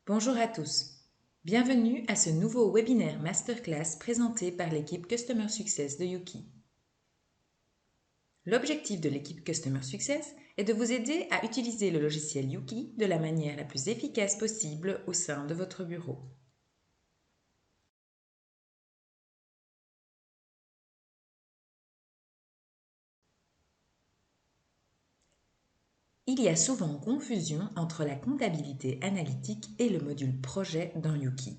Bonjour à tous. Bienvenue à ce nouveau webinaire masterclass présenté par l'équipe Customer Success de Yuki. L'objectif de l'équipe Customer Success est de vous aider à utiliser le logiciel Yuki de la manière la plus efficace possible au sein de votre bureau. Il y a souvent confusion entre la comptabilité analytique et le module projet dans Yuki.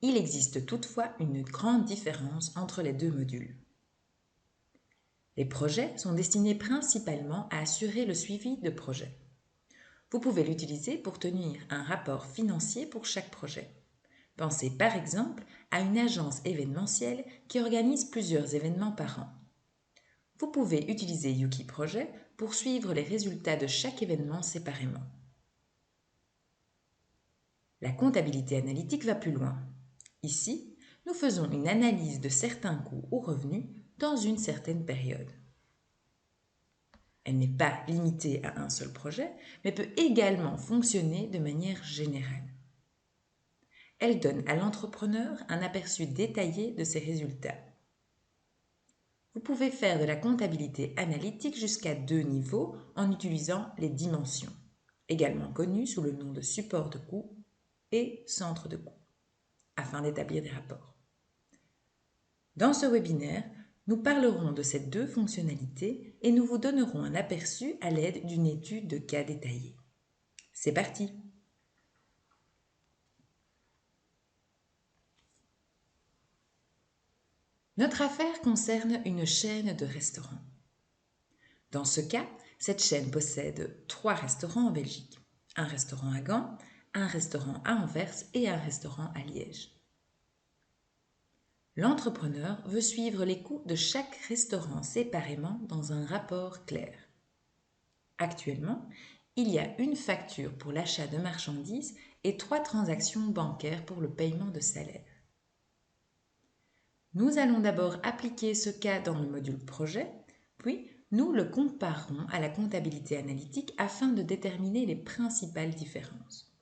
Il existe toutefois une grande différence entre les deux modules. Les projets sont destinés principalement à assurer le suivi de projets. Vous pouvez l'utiliser pour tenir un rapport financier pour chaque projet. Pensez par exemple à une agence événementielle qui organise plusieurs événements par an. Vous pouvez utiliser Yuki Projet pour suivre les résultats de chaque événement séparément. La comptabilité analytique va plus loin. Ici, nous faisons une analyse de certains coûts ou revenus dans une certaine période. Elle n'est pas limitée à un seul projet, mais peut également fonctionner de manière générale. Elle donne à l'entrepreneur un aperçu détaillé de ses résultats. Vous pouvez faire de la comptabilité analytique jusqu'à 2 niveaux en utilisant les dimensions, également connues sous le nom de support de coûts et centre de coûts, afin d'établir des rapports. Dans ce webinaire, nous parlerons de ces deux fonctionnalités et nous vous donnerons un aperçu à l'aide d'une étude de cas détaillée. C'est parti! Notre affaire concerne une chaîne de restaurants. Dans ce cas, cette chaîne possède 3 restaurants en Belgique. Un restaurant à Gand, un restaurant à Anvers et un restaurant à Liège. L'entrepreneur veut suivre les coûts de chaque restaurant séparément dans un rapport clair. Actuellement, il y a une facture pour l'achat de marchandises et 3 transactions bancaires pour le paiement de salaire. Nous allons d'abord appliquer ce cas dans le module projet, puis nous le comparerons à la comptabilité analytique afin de déterminer les principales différences.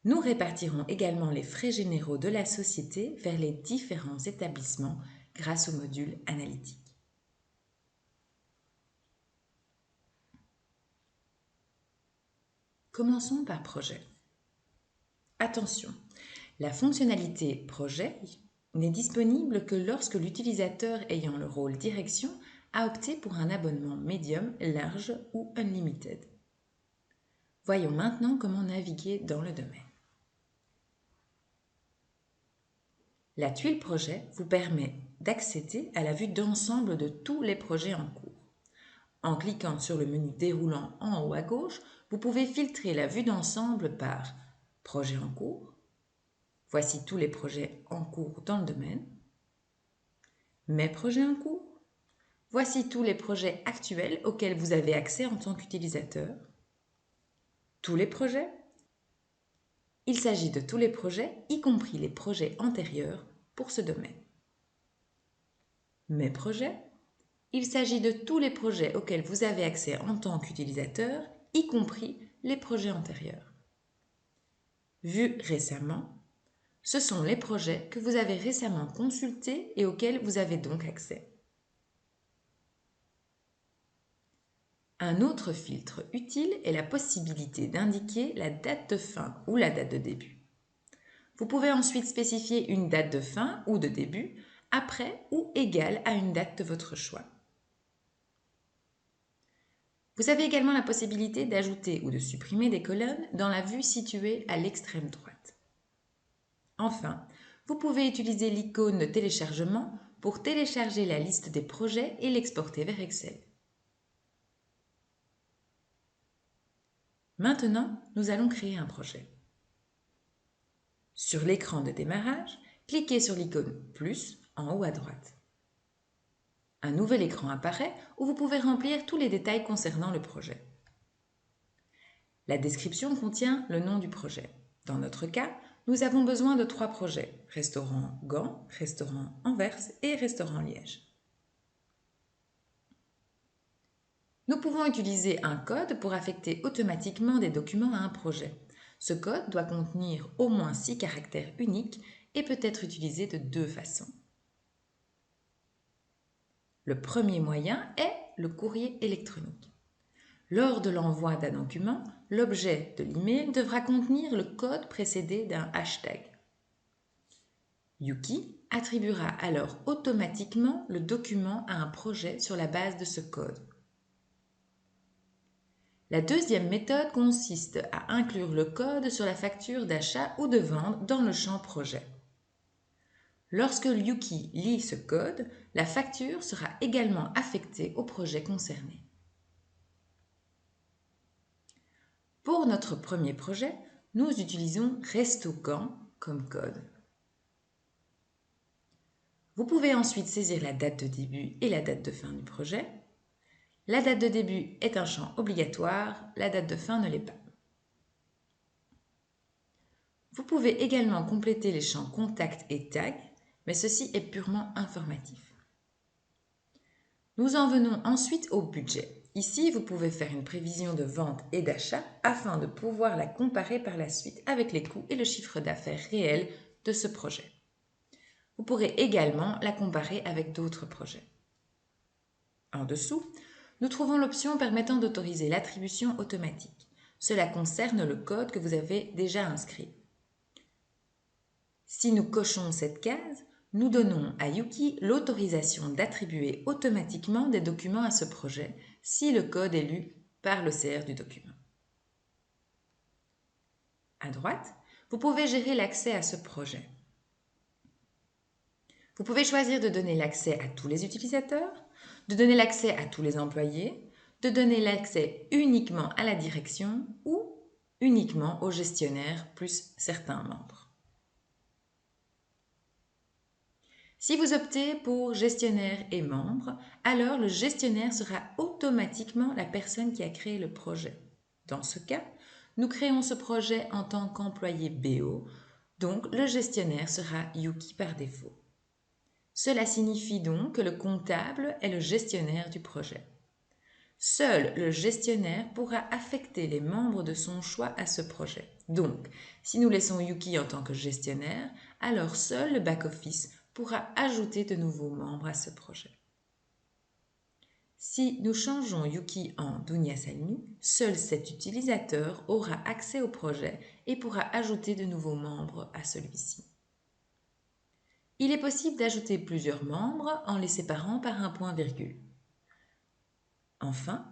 Nous répartirons également les frais généraux de la société vers les différents établissements grâce au module analytique. Commençons par projet. Attention, la fonctionnalité projet n'est disponible que lorsque l'utilisateur ayant le rôle direction a opté pour un abonnement médium, large ou unlimited. Voyons maintenant comment naviguer dans le domaine. La tuile projet vous permet d'accéder à la vue d'ensemble de tous les projets en cours. En cliquant sur le menu déroulant en haut à gauche, vous pouvez filtrer la vue d'ensemble par projet en cours. Voici tous les projets en cours dans le domaine. Mes projets en cours. Voici tous les projets actuels auxquels vous avez accès en tant qu'utilisateur. Tous les projets. Il s'agit de tous les projets, y compris les projets antérieurs pour ce domaine. Mes projets. Il s'agit de tous les projets auxquels vous avez accès en tant qu'utilisateur, y compris les projets antérieurs. Vus récemment. Ce sont les projets que vous avez récemment consultés et auxquels vous avez donc accès. Un autre filtre utile est la possibilité d'indiquer la date de fin ou la date de début. Vous pouvez ensuite spécifier une date de fin ou de début, après ou égale à une date de votre choix. Vous avez également la possibilité d'ajouter ou de supprimer des colonnes dans la vue située à l'extrême droite. Enfin, vous pouvez utiliser l'icône de téléchargement pour télécharger la liste des projets et l'exporter vers Excel. Maintenant, nous allons créer un projet. Sur l'écran de démarrage, cliquez sur l'icône « Plus » en haut à droite. Un nouvel écran apparaît où vous pouvez remplir tous les détails concernant le projet. La description contient le nom du projet. Dans notre cas, nous avons besoin de 3 projets, restaurant Gand, restaurant Anvers et restaurant Liège. Nous pouvons utiliser un code pour affecter automatiquement des documents à un projet. Ce code doit contenir au moins 6 caractères uniques et peut être utilisé de deux façons. Le premier moyen est le courrier électronique. Lors de l'envoi d'un document, l'objet de l'email devra contenir le code précédé d'un hashtag. Yuki attribuera alors automatiquement le document à un projet sur la base de ce code. La deuxième méthode consiste à inclure le code sur la facture d'achat ou de vente dans le champ projet. Lorsque Yuki lit ce code, la facture sera également affectée au projet concerné. Pour notre premier projet, nous utilisons Restocan comme code. Vous pouvez ensuite saisir la date de début et la date de fin du projet. La date de début est un champ obligatoire, la date de fin ne l'est pas. Vous pouvez également compléter les champs contact et tag, mais ceci est purement informatif. Nous en venons ensuite au budget. Ici, vous pouvez faire une prévision de vente et d'achat afin de pouvoir la comparer par la suite avec les coûts et le chiffre d'affaires réel de ce projet. Vous pourrez également la comparer avec d'autres projets. En dessous, nous trouvons l'option permettant d'autoriser l'attribution automatique. Cela concerne le code que vous avez déjà inscrit. Si nous cochons cette case, nous donnons à Yuki l'autorisation d'attribuer automatiquement des documents à ce projet si le code est lu par le CR du document. À droite, vous pouvez gérer l'accès à ce projet. Vous pouvez choisir de donner l'accès à tous les utilisateurs, de donner l'accès à tous les employés, de donner l'accès uniquement à la direction ou uniquement au gestionnaire plus certains membres. Si vous optez pour gestionnaire et membre, alors le gestionnaire sera automatiquement la personne qui a créé le projet. Dans ce cas, nous créons ce projet en tant qu'employé BO, donc le gestionnaire sera Yuki par défaut. Cela signifie donc que le comptable est le gestionnaire du projet. Seul le gestionnaire pourra affecter les membres de son choix à ce projet. Donc, si nous laissons Yuki en tant que gestionnaire, alors seul le back-office pourra ajouter de nouveaux membres à ce projet. Si nous changeons Yuki en Dunia Salmi, seul cet utilisateur aura accès au projet et pourra ajouter de nouveaux membres à celui-ci. Il est possible d'ajouter plusieurs membres en les séparant par un point-virgule. Enfin,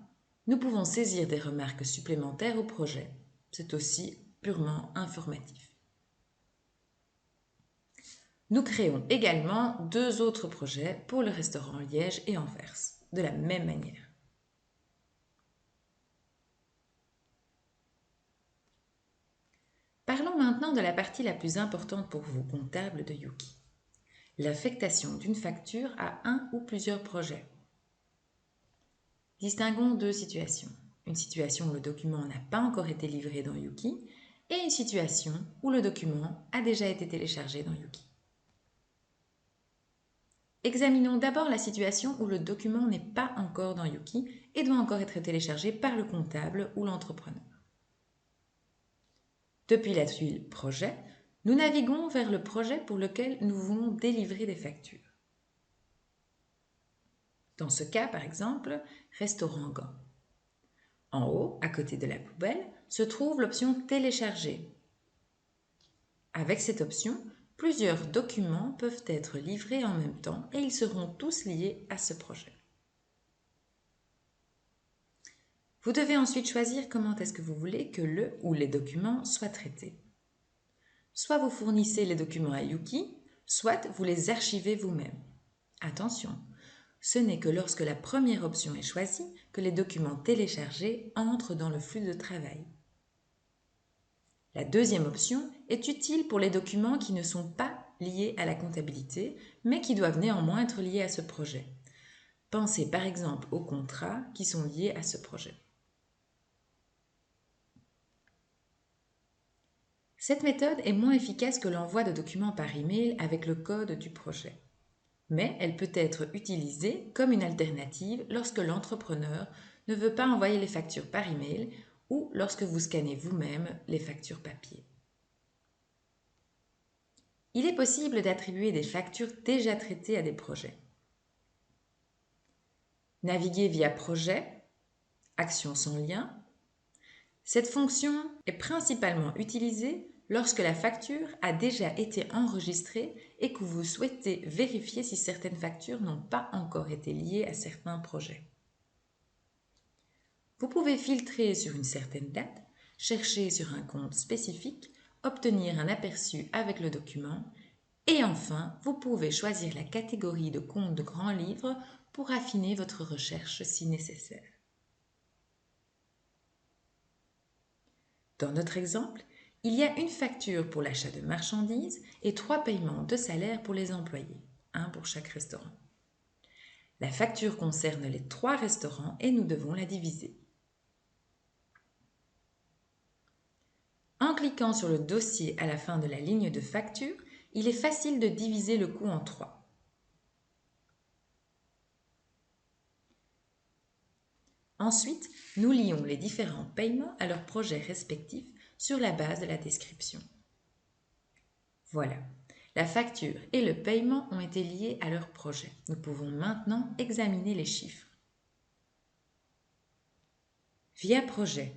nous pouvons saisir des remarques supplémentaires au projet. C'est aussi purement informatif. Nous créons également deux autres projets pour le restaurant Liège et Anvers, de la même manière. Parlons maintenant de la partie la plus importante pour vous, comptable de Yuki. L'affectation d'une facture à un ou plusieurs projets. Distinguons deux situations. Une situation où le document n'a pas encore été livré dans Yuki et une situation où le document a déjà été téléchargé dans Yuki. Examinons d'abord la situation où le document n'est pas encore dans Yuki et doit encore être téléchargé par le comptable ou l'entrepreneur. Depuis la tuile Projet, nous naviguons vers le projet pour lequel nous voulons délivrer des factures. Dans ce cas, par exemple, Restaurant Gand. En haut, à côté de la poubelle, se trouve l'option Télécharger. Avec cette option, plusieurs documents peuvent être livrés en même temps et ils seront tous liés à ce projet. Vous devez ensuite choisir comment est-ce que vous voulez que le ou les documents soient traités. Soit vous fournissez les documents à Yuki, soit vous les archivez vous-même. Attention, ce n'est que lorsque la première option est choisie que les documents téléchargés entrent dans le flux de travail. La deuxième option est utile pour les documents qui ne sont pas liés à la comptabilité, mais qui doivent néanmoins être liés à ce projet. Pensez par exemple aux contrats qui sont liés à ce projet. Cette méthode est moins efficace que l'envoi de documents par email avec le code du projet. Mais elle peut être utilisée comme une alternative lorsque l'entrepreneur ne veut pas envoyer les factures par email ou lorsque vous scannez vous-même les factures papier. Il est possible d'attribuer des factures déjà traitées à des projets. Naviguer via projet, action sans lien. Cette fonction est principalement utilisée lorsque la facture a déjà été enregistrée et que vous souhaitez vérifier si certaines factures n'ont pas encore été liées à certains projets. Vous pouvez filtrer sur une certaine date, chercher sur un compte spécifique, obtenir un aperçu avec le document et enfin, vous pouvez choisir la catégorie de compte de grand livre pour affiner votre recherche si nécessaire. Dans notre exemple, il y a une facture pour l'achat de marchandises et 3 paiements de salaire pour les employés, un pour chaque restaurant. La facture concerne les 3 restaurants et nous devons la diviser. En cliquant sur le dossier à la fin de la ligne de facture, il est facile de diviser le coût en 3. Ensuite, nous lions les différents paiements à leurs projets respectifs sur la base de la description. Voilà, la facture et le paiement ont été liés à leur projet. Nous pouvons maintenant examiner les chiffres. Via projet,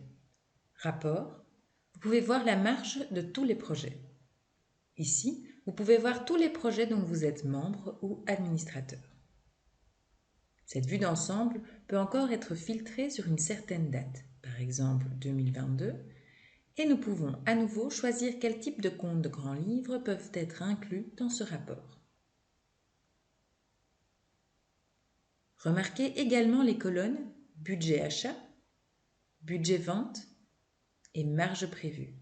rapport, vous pouvez voir la marge de tous les projets. Ici, vous pouvez voir tous les projets dont vous êtes membre ou administrateur. Cette vue d'ensemble peut encore être filtrée sur une certaine date, par exemple 2022, et nous pouvons à nouveau choisir quel type de comptes de grands livres peuvent être inclus dans ce rapport. Remarquez également les colonnes budget achat, budget vente et marge prévue.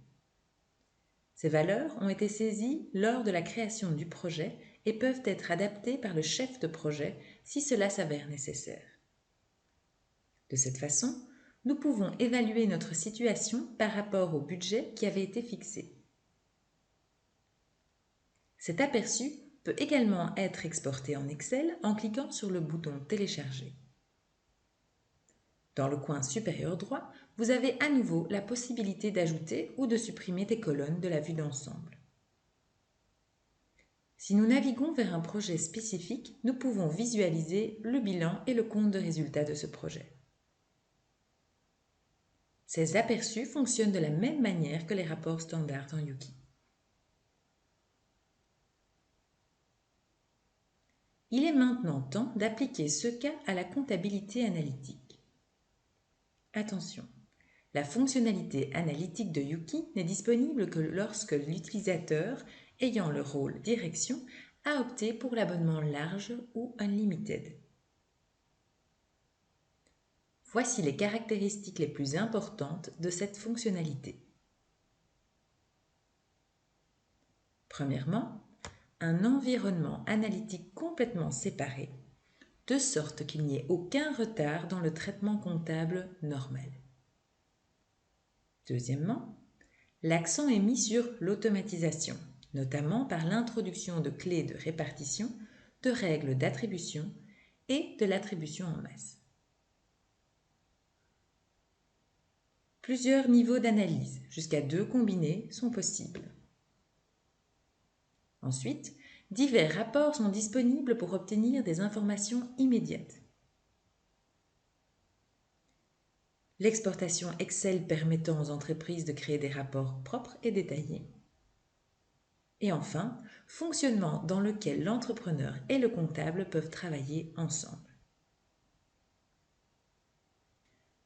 Ces valeurs ont été saisies lors de la création du projet et peuvent être adaptées par le chef de projet si cela s'avère nécessaire. De cette façon, nous pouvons évaluer notre situation par rapport au budget qui avait été fixé. Cet aperçu peut également être exporté en Excel en cliquant sur le bouton « Télécharger ». Dans le coin supérieur droit, vous avez à nouveau la possibilité d'ajouter ou de supprimer des colonnes de la vue d'ensemble. Si nous naviguons vers un projet spécifique, nous pouvons visualiser le bilan et le compte de résultat de ce projet. Ces aperçus fonctionnent de la même manière que les rapports standards dans Yuki. Il est maintenant temps d'appliquer ce cas à la comptabilité analytique. Attention, la fonctionnalité analytique de Yuki n'est disponible que lorsque l'utilisateur ayant le rôle direction a opté pour l'abonnement large ou Unlimited. Voici les caractéristiques les plus importantes de cette fonctionnalité. Premièrement, un environnement analytique complètement séparé, de sorte qu'il n'y ait aucun retard dans le traitement comptable normal. Deuxièmement, l'accent est mis sur l'automatisation, notamment par l'introduction de clés de répartition, de règles d'attribution et de l'attribution en masse. Plusieurs niveaux d'analyse, jusqu'à 2 combinés, sont possibles. Ensuite, divers rapports sont disponibles pour obtenir des informations immédiates. L'exportation Excel permettant aux entreprises de créer des rapports propres et détaillés. Et enfin, fonctionnement dans lequel l'entrepreneur et le comptable peuvent travailler ensemble.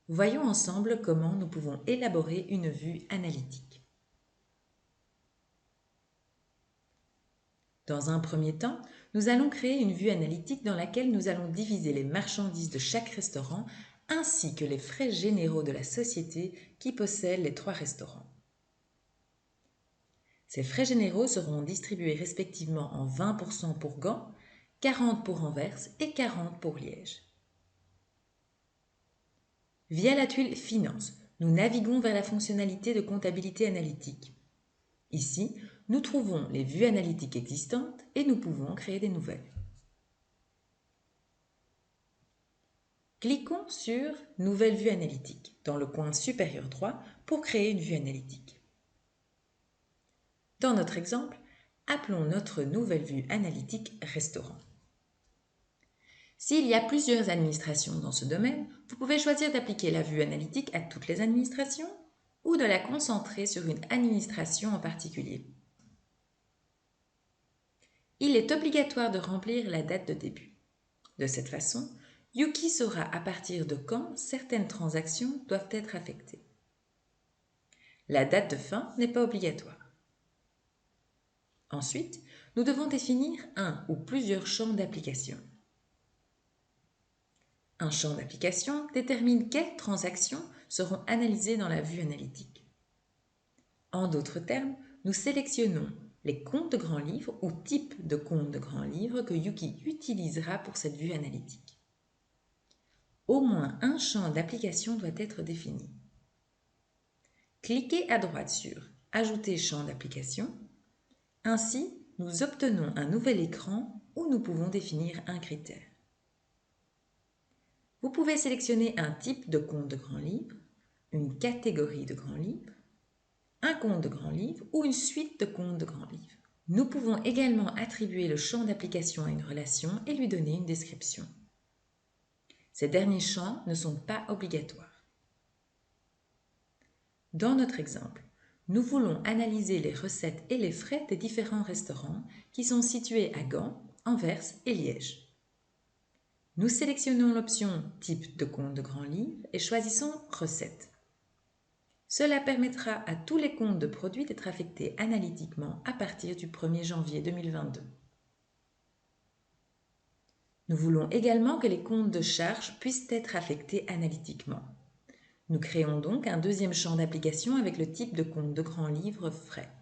Voyons ensemble comment nous pouvons élaborer une vue analytique. Dans un premier temps, nous allons créer une vue analytique dans laquelle nous allons diviser les marchandises de chaque restaurant ainsi que les frais généraux de la société qui possède les 3 restaurants. Ces frais généraux seront distribués respectivement en 20% pour Gand, 40% pour Anvers et 40% pour Liège. Via la tuile Finance, nous naviguons vers la fonctionnalité de comptabilité analytique. Ici, nous trouvons les vues analytiques existantes et nous pouvons créer des nouvelles. Cliquons sur « Nouvelle vue analytique » dans le coin supérieur droit pour créer une vue analytique. Dans notre exemple, appelons notre nouvelle vue analytique « Restaurant ». S'il y a plusieurs administrations dans ce domaine, vous pouvez choisir d'appliquer la vue analytique à toutes les administrations ou de la concentrer sur une administration en particulier. Il est obligatoire de remplir la date de début. De cette façon, Yuki saura à partir de quand certaines transactions doivent être affectées. La date de fin n'est pas obligatoire. Ensuite, nous devons définir un ou plusieurs champs d'application. Un champ d'application détermine quelles transactions seront analysées dans la vue analytique. En d'autres termes, nous sélectionnons les comptes de grands livres ou types de comptes de grands livres que Yuki utilisera pour cette vue analytique. Au moins un champ d'application doit être défini. Cliquez à droite sur « Ajouter champ d'application ». Ainsi, nous obtenons un nouvel écran où nous pouvons définir un critère. Vous pouvez sélectionner un type de compte de grand livre, une catégorie de grand livre, un compte de grand livre ou une suite de comptes de grand livre. Nous pouvons également attribuer le champ d'application à une relation et lui donner une description. Ces derniers champs ne sont pas obligatoires. Dans notre exemple, nous voulons analyser les recettes et les frais des différents restaurants qui sont situés à Gand, Anvers et Liège. Nous sélectionnons l'option « Type de compte de grand livre » et choisissons « Recettes ». Cela permettra à tous les comptes de produits d'être affectés analytiquement à partir du 1er janvier 2022. Nous voulons également que les comptes de charges puissent être affectés analytiquement. Nous créons donc un deuxième champ d'application avec le type de compte de grand livre frais.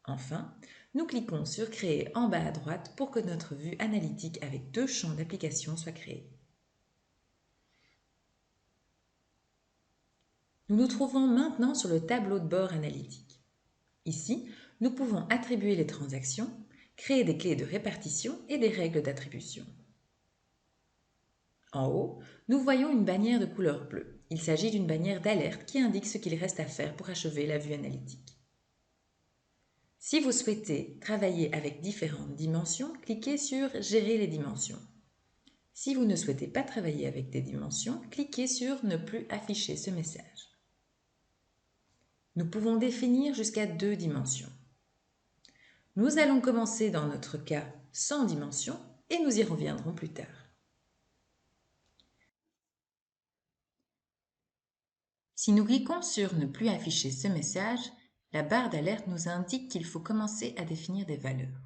Enfin, nous cliquons sur « Créer » en bas à droite pour que notre vue analytique avec deux champs d'application soit créée. Nous nous trouvons maintenant sur le tableau de bord analytique. Ici, nous pouvons attribuer les transactions, créer des clés de répartition et des règles d'attribution. En haut, nous voyons une bannière de couleur bleue. Il s'agit d'une bannière d'alerte qui indique ce qu'il reste à faire pour achever la vue analytique. Si vous souhaitez travailler avec différentes dimensions, cliquez sur « Gérer les dimensions ». Si vous ne souhaitez pas travailler avec des dimensions, cliquez sur « Ne plus afficher ce message ». Nous pouvons définir jusqu'à 2 dimensions. Nous allons commencer dans notre cas sans dimension et nous y reviendrons plus tard. Si nous cliquons sur « Ne plus afficher ce message », la barre d'alerte nous indique qu'il faut commencer à définir des valeurs.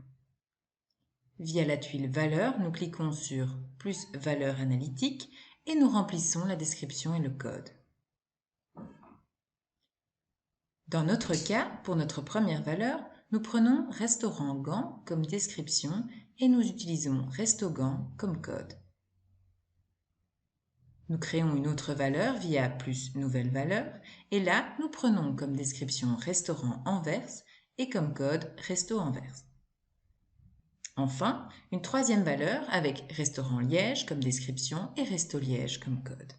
Via la tuile Valeurs, nous cliquons sur « Plus valeur analytique » et nous remplissons la description et le code. Dans notre cas, pour notre première valeur, nous prenons Restaurant Gand comme description et nous utilisons Resto Gand comme code. Nous créons une autre valeur via plus nouvelle valeur et là, nous prenons comme description Restaurant Anvers et comme code Resto Anvers. Enfin, une troisième valeur avec Restaurant Liège comme description et Resto Liège comme code.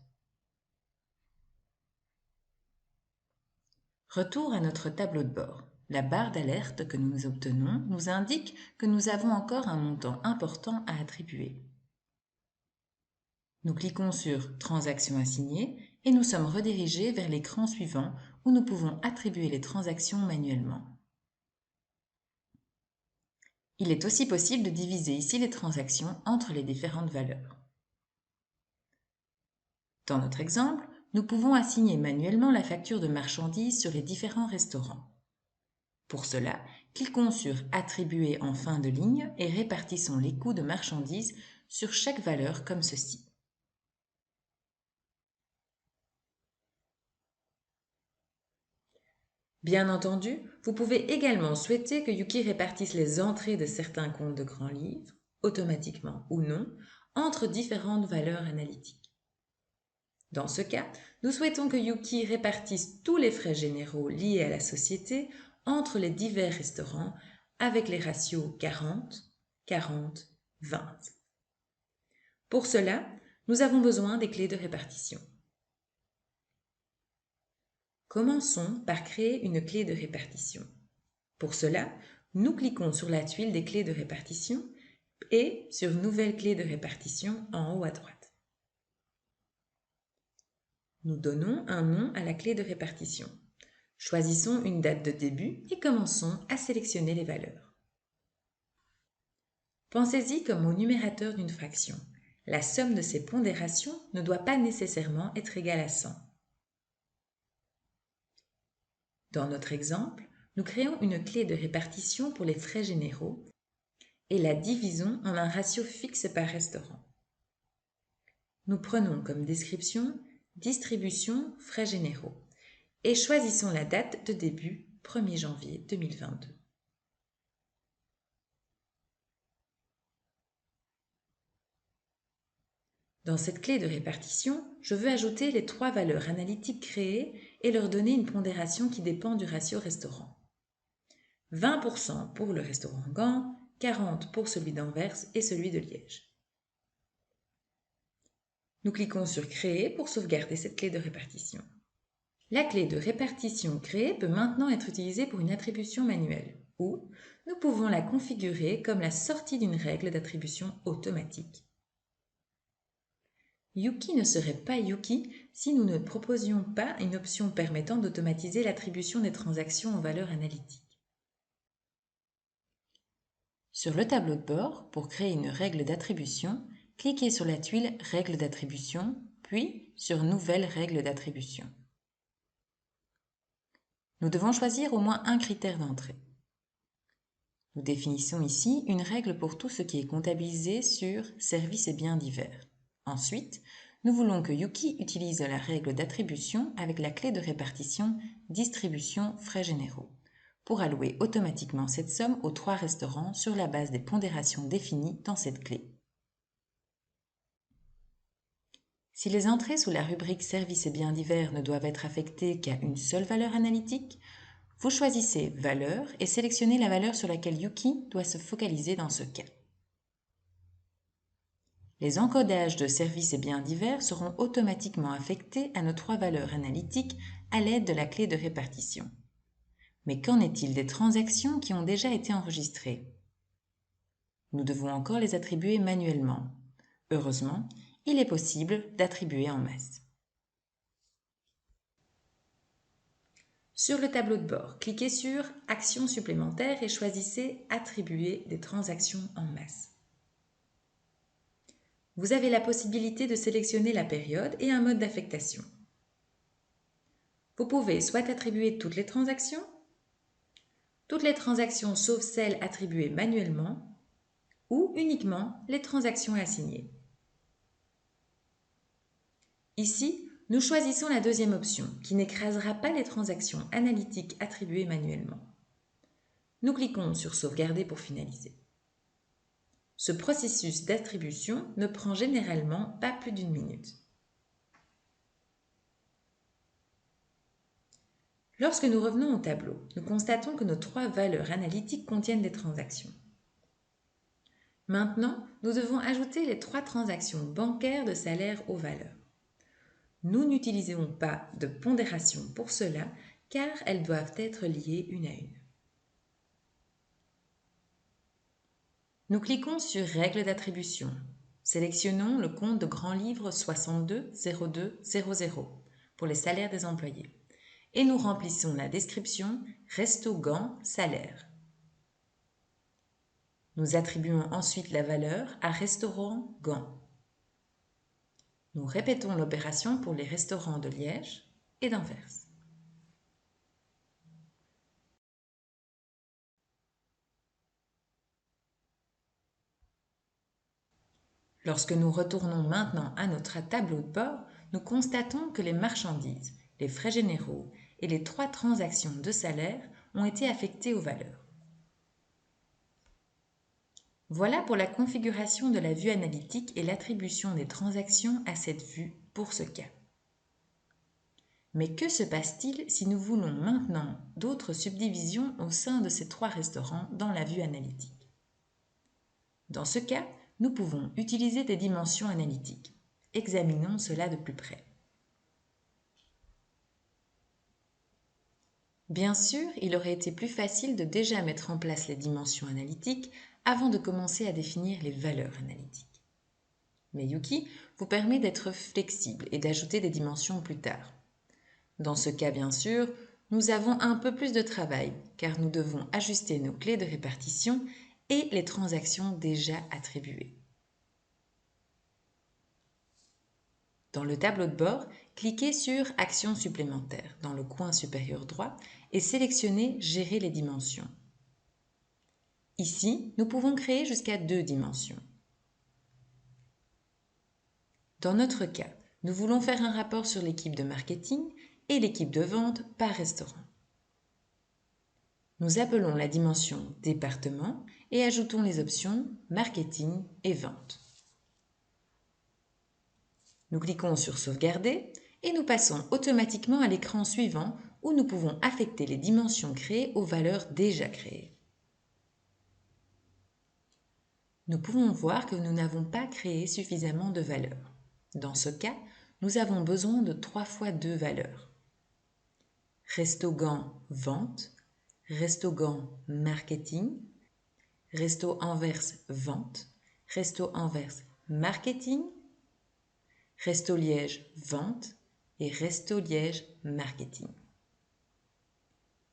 Retour à notre tableau de bord. La barre d'alerte que nous obtenons nous indique que nous avons encore un montant important à attribuer. Nous cliquons sur « Transactions assignées » et nous sommes redirigés vers l'écran suivant où nous pouvons attribuer les transactions manuellement. Il est aussi possible de diviser ici les transactions entre les différentes valeurs. Dans notre exemple, nous pouvons assigner manuellement la facture de marchandises sur les différents restaurants. Pour cela, cliquons sur « Attribuer en fin de ligne » et répartissons les coûts de marchandises sur chaque valeur comme ceci. Bien entendu, vous pouvez également souhaiter que Yuki répartisse les entrées de certains comptes de grands livres, automatiquement ou non, entre différentes valeurs analytiques. Dans ce cas, nous souhaitons que Yuki répartisse tous les frais généraux liés à la société entre les divers restaurants avec les ratios 40, 40, 20. Pour cela, Nous avons besoin des clés de répartition. Commençons par créer une clé de répartition. Pour cela, nous cliquons sur la tuile des clés de répartition et sur Nouvelle clé de répartition en haut à droite. Nous donnons un nom à la clé de répartition. Choisissons une date de début et commençons à sélectionner les valeurs. Pensez-y comme au numérateur d'une fraction. La somme de ses pondérations ne doit pas nécessairement être égale à 100. Dans notre exemple, nous créons une clé de répartition pour les frais généraux et la divisons en un ratio fixe par restaurant. Nous prenons comme description distribution frais généraux et choisissons la date de début 1er janvier 2022. Dans cette clé de répartition, je veux ajouter les 3 valeurs analytiques créées et leur donner une pondération qui dépend du ratio restaurant. 20% pour le restaurant Gand, 40% pour celui d'Anvers et celui de Liège. Nous cliquons sur Créer pour sauvegarder cette clé de répartition. La clé de répartition créée peut maintenant être utilisée pour une attribution manuelle ou nous pouvons la configurer comme la sortie d'une règle d'attribution automatique. Yuki ne serait pas Yuki si nous ne proposions pas une option permettant d'automatiser l'attribution des transactions aux valeurs analytiques. Sur le tableau de bord, pour créer une règle d'attribution, cliquez sur la tuile Règle d'attribution, puis sur Nouvelle règle d'attribution. Nous devons choisir au moins un critère d'entrée. Nous définissons ici une règle pour tout ce qui est comptabilisé sur services et biens divers. Ensuite, nous voulons que Yuki utilise la règle d'attribution avec la clé de répartition distribution frais généraux pour allouer automatiquement cette somme aux 3 restaurants sur la base des pondérations définies dans cette clé. Si les entrées sous la rubrique services et biens divers ne doivent être affectées qu'à une seule valeur analytique, vous choisissez Valeur et sélectionnez la valeur sur laquelle Yuki doit se focaliser dans ce cas. Les encodages de services et biens divers seront automatiquement affectés à nos 3 valeurs analytiques à l'aide de la clé de répartition. Mais qu'en est-il des transactions qui ont déjà été enregistrées? Nous devons encore les attribuer manuellement. Heureusement, il est possible d'attribuer en masse. Sur le tableau de bord, cliquez sur « Actions supplémentaires » et choisissez « Attribuer des transactions en masse ». Vous avez la possibilité de sélectionner la période et un mode d'affectation. Vous pouvez soit attribuer toutes les transactions sauf celles attribuées manuellement, ou uniquement les transactions assignées. Ici, nous choisissons la deuxième option, qui n'écrasera pas les transactions analytiques attribuées manuellement. Nous cliquons sur Sauvegarder pour finaliser. Ce processus d'attribution ne prend généralement pas plus d'1 minute. Lorsque nous revenons au tableau, nous constatons que nos 3 valeurs analytiques contiennent des transactions. Maintenant, nous devons ajouter les 3 transactions bancaires de salaire aux valeurs. Nous n'utiliserons pas de pondération pour cela, car elles doivent être liées une à une. Nous cliquons sur Règle d'attribution. Sélectionnons le compte de Grand Livre 62 02 00 pour les salaires des employés et nous remplissons la description Resto Gand salaire. Nous attribuons ensuite la valeur à Restaurant Gand. Nous répétons l'opération pour les restaurants de Liège et d'Anvers. Lorsque nous retournons maintenant à notre tableau de bord, nous constatons que les marchandises, les frais généraux et les 3 transactions de salaire ont été affectées aux valeurs. Voilà pour la configuration de la vue analytique et l'attribution des transactions à cette vue pour ce cas. Mais que se passe-t-il si nous voulons maintenant d'autres subdivisions au sein de ces 3 restaurants dans la vue analytique? Dans ce cas, nous pouvons utiliser des dimensions analytiques. Examinons cela de plus près. Bien sûr, il aurait été plus facile de déjà mettre en place les dimensions analytiques avant de commencer à définir les valeurs analytiques. Mais Yuki vous permet d'être flexible et d'ajouter des dimensions plus tard. Dans ce cas, bien sûr, nous avons un peu plus de travail car nous devons ajuster nos clés de répartition et les transactions déjà attribuées. Dans le tableau de bord, cliquez sur « Actions supplémentaires » dans le coin supérieur droit et sélectionnez « Gérer les dimensions ». Ici, nous pouvons créer jusqu'à 2 dimensions. Dans notre cas, nous voulons faire un rapport sur l'équipe de marketing et l'équipe de vente par restaurant. Nous appelons la dimension « Département » et ajoutons les options « Marketing » et « Vente ». Nous cliquons sur « Sauvegarder » et nous passons automatiquement à l'écran suivant où nous pouvons affecter les dimensions créées aux valeurs déjà créées. Nous pouvons voir que nous n'avons pas créé suffisamment de valeurs. Dans ce cas, nous avons besoin de 3 fois 2 valeurs. Resto-Gant Vente, Resto-Gant Marketing, Resto-Anvers Vente, Resto-Anvers Marketing, Resto-Liège Vente et Resto-Liège Marketing.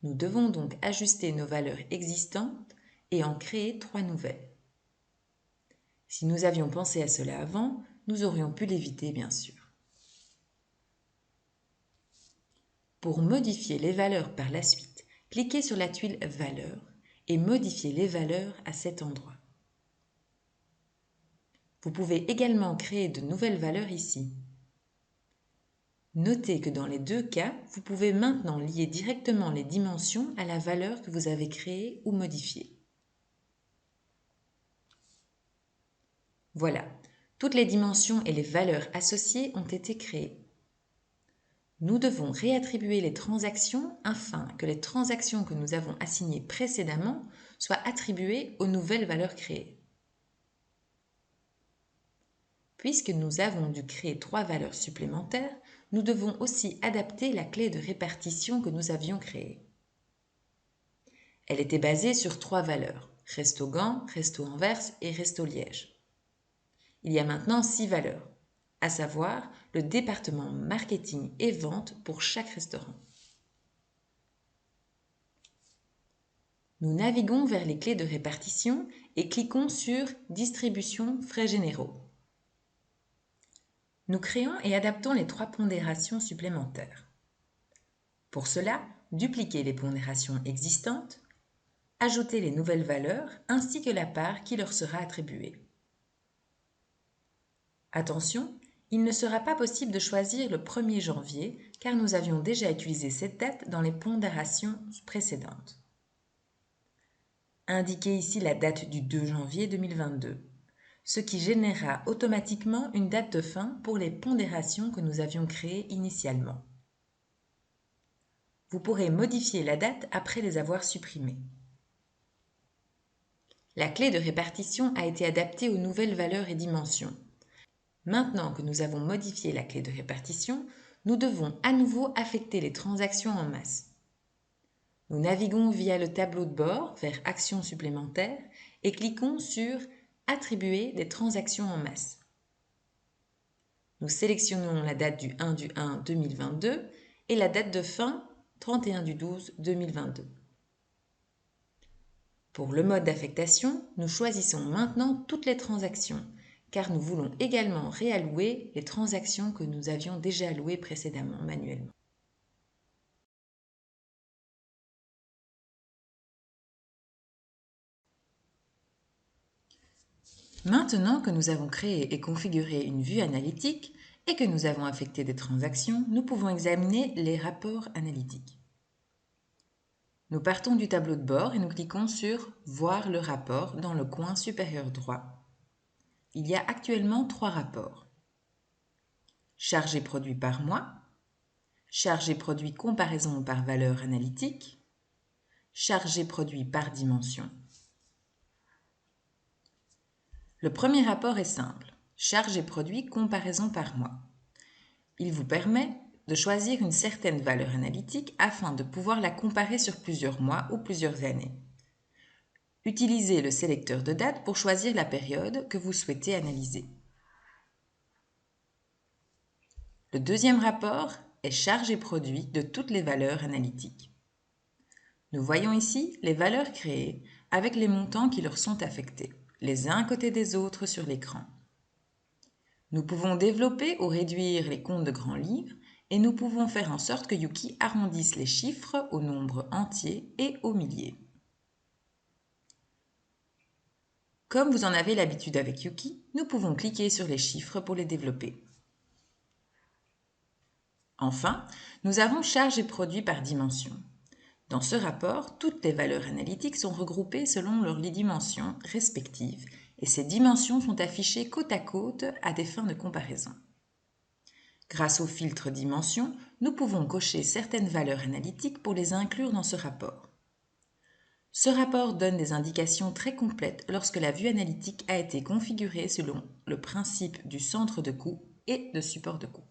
Nous devons donc ajuster nos valeurs existantes et en créer 3 nouvelles. Si nous avions pensé à cela avant, nous aurions pu l'éviter bien sûr. Pour modifier les valeurs par la suite, cliquez sur la tuile « Valeurs » et modifiez les valeurs à cet endroit. Vous pouvez également créer de nouvelles valeurs ici. Notez que dans les 2 cas, vous pouvez maintenant lier directement les dimensions à la valeur que vous avez créée ou modifiée. Voilà, toutes les dimensions et les valeurs associées ont été créées. Nous devons réattribuer les transactions afin que les transactions que nous avons assignées précédemment soient attribuées aux nouvelles valeurs créées. Puisque nous avons dû créer 3 valeurs supplémentaires, nous devons aussi adapter la clé de répartition que nous avions créée. Elle était basée sur 3 valeurs, Resto-Gant, Resto-Anvers et Resto-Liège. Il y a maintenant 6 valeurs, à savoir le département marketing et vente pour chaque restaurant. Nous naviguons vers les clés de répartition et cliquons sur « Distribution frais généraux ». Nous créons et adaptons les 3 pondérations supplémentaires. Pour cela, dupliquez les pondérations existantes, ajoutez les nouvelles valeurs ainsi que la part qui leur sera attribuée. Attention, il ne sera pas possible de choisir le 1er janvier car nous avions déjà utilisé cette date dans les pondérations précédentes. Indiquez ici la date du 2 janvier 2022. Ce qui générera automatiquement une date de fin pour les pondérations que nous avions créées initialement. Vous pourrez modifier la date après les avoir supprimées. La clé de répartition a été adaptée aux nouvelles valeurs et dimensions. Maintenant que nous avons modifié la clé de répartition, nous devons à nouveau affecter les transactions en masse. Nous naviguons via le tableau de bord vers « Actions supplémentaires » et cliquons sur Attribuer des transactions en masse. Nous sélectionnons la date du 1 du 1 2022 et la date de fin 31 du 12 2022. Pour le mode d'affectation, nous choisissons maintenant toutes les transactions car nous voulons également réallouer les transactions que nous avions déjà allouées précédemment manuellement. Maintenant que nous avons créé et configuré une vue analytique et que nous avons affecté des transactions, nous pouvons examiner les rapports analytiques. Nous partons du tableau de bord et nous cliquons sur « Voir le rapport » dans le coin supérieur droit. Il y a actuellement 3 rapports. Chargé produit par mois, chargé produit comparaison par valeur analytique, chargé produit par dimension. Le premier rapport est simple. Charges et produits comparaison par mois. Il vous permet de choisir une certaine valeur analytique afin de pouvoir la comparer sur plusieurs mois ou plusieurs années. Utilisez le sélecteur de date pour choisir la période que vous souhaitez analyser. Le deuxième rapport est charges et produits de toutes les valeurs analytiques. Nous voyons ici les valeurs créées avec les montants qui leur sont affectés, les uns à côté des autres sur l'écran. Nous pouvons développer ou réduire les comptes de grands livres et nous pouvons faire en sorte que Yuki arrondisse les chiffres au nombre entier et au millier. Comme vous en avez l'habitude avec Yuki, nous pouvons cliquer sur les chiffres pour les développer. Enfin, nous avons charges et produits par dimension. Dans ce rapport, toutes les valeurs analytiques sont regroupées selon leurs dimensions respectives et ces dimensions sont affichées côte à côte à des fins de comparaison. Grâce au filtre dimensions, nous pouvons cocher certaines valeurs analytiques pour les inclure dans ce rapport. Ce rapport donne des indications très complètes lorsque la vue analytique a été configurée selon le principe du centre de coût et de support de coût.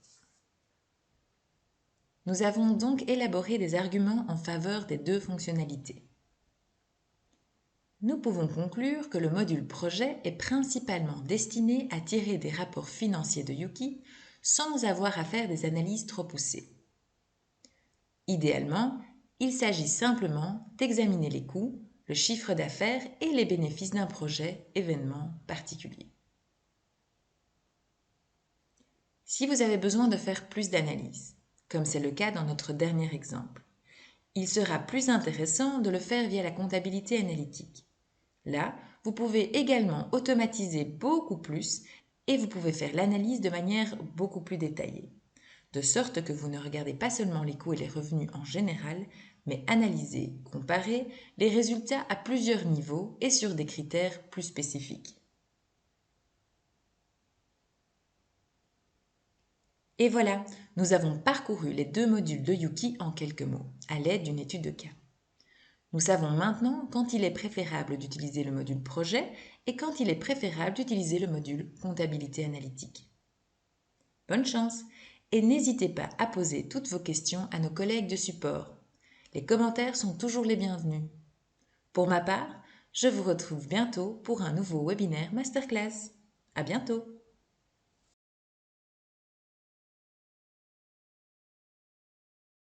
Nous avons donc élaboré des arguments en faveur des deux fonctionnalités. Nous pouvons conclure que le module projet est principalement destiné à tirer des rapports financiers de Yuki sans avoir à faire des analyses trop poussées. Idéalement, il s'agit simplement d'examiner les coûts, le chiffre d'affaires et les bénéfices d'un projet événement particulier. Si vous avez besoin de faire plus d'analyses, comme c'est le cas dans notre dernier exemple, il sera plus intéressant de le faire via la comptabilité analytique. Là, vous pouvez également automatiser beaucoup plus et vous pouvez faire l'analyse de manière beaucoup plus détaillée, de sorte que vous ne regardez pas seulement les coûts et les revenus en général, mais analysez, comparez les résultats à plusieurs niveaux et sur des critères plus spécifiques. Et voilà, nous avons parcouru les deux modules de Yuki en quelques mots, à l'aide d'une étude de cas. Nous savons maintenant quand il est préférable d'utiliser le module projet et quand il est préférable d'utiliser le module comptabilité analytique. Bonne chance et n'hésitez pas à poser toutes vos questions à nos collègues de support. Les commentaires sont toujours les bienvenus. Pour ma part, je vous retrouve bientôt pour un nouveau webinaire masterclass. À bientôt!